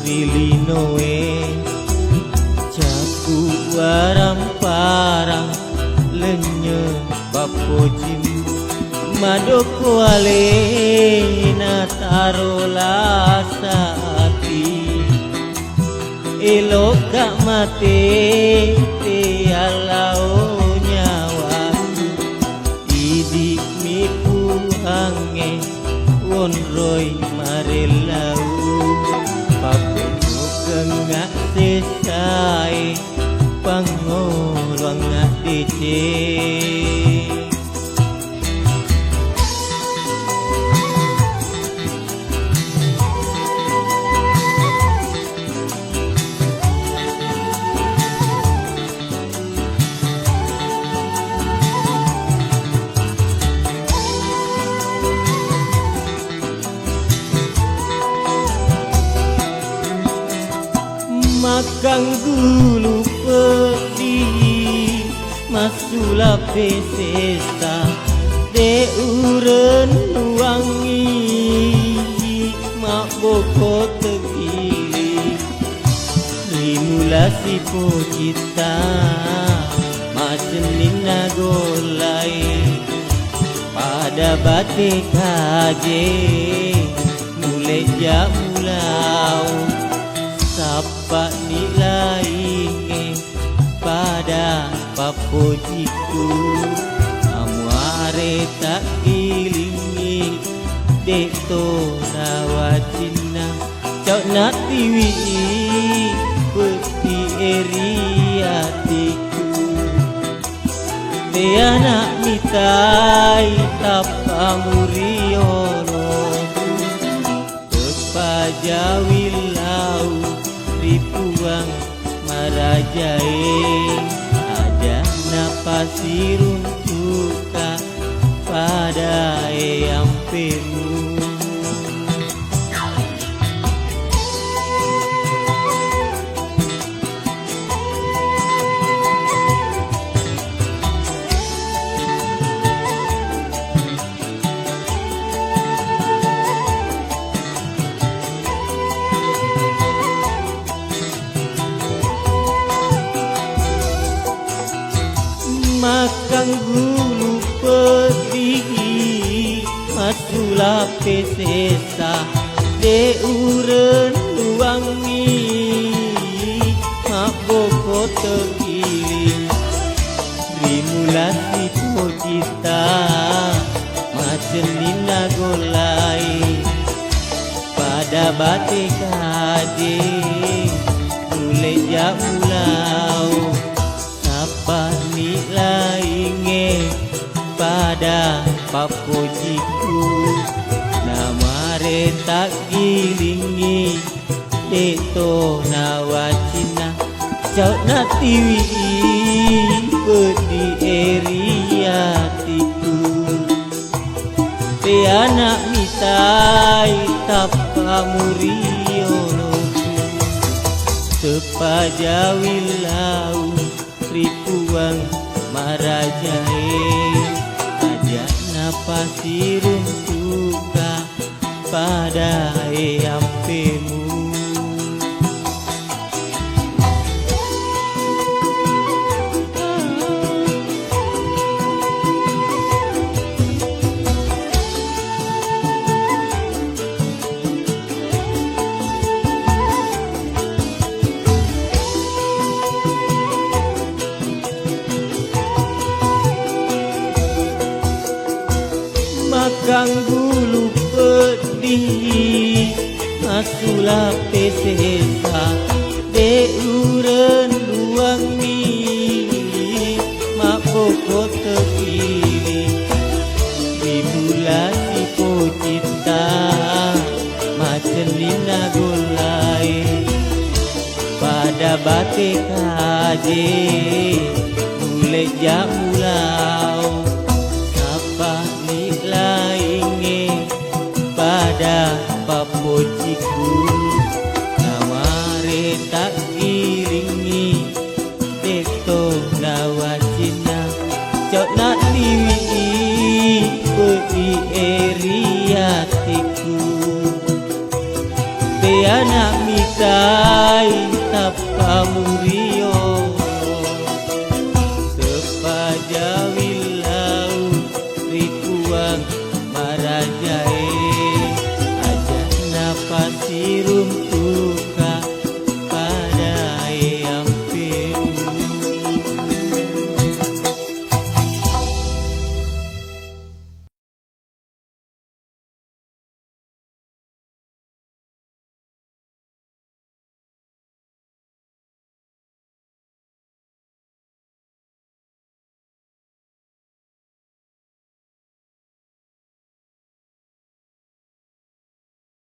rilinoe caku waram parang lenye bapojim madoko ale na tarola saati elok gak mate te alao nyawa idik miku hange wonroy marelau papuno kengak sesai pangolong ngak dece Makang gulu pedih masula pesesta de uren wangi mak boko tegiri limulasi pocita masenina golai pada batik kaje mulai jamulau sapa nilai pada papojiku amuare tak ilingi deto rawacina cok natiwi peti eriatiku te anak mitai tapamuriono tepajawilau ripuang marajai ada napasirun suka pada eampemu Makang gulu pedih masula pesesa de uren wangi mak boko tergiling rimulasi pocita macelina golai pada batik kaje mulai jamulau apa nilai pada papojiku namare tak gilingi deto nawacina cok natiwi pedi eriatiku te anak mitai tapamuriono tepajawilau ripuang marajai ajak napasirun suka pada eampemu Makang gulu pedih masula pesesa de uren wangi mak boko tegiri dimulasi pocita macelina golai pada batik kaje mulai jamulau apa nilai pada papojiku namare tak iringi deto nawacina cok nak liwi pedi eriatiku anak mitai tapa murio sepaja wilau rikuang marajae aja napasirum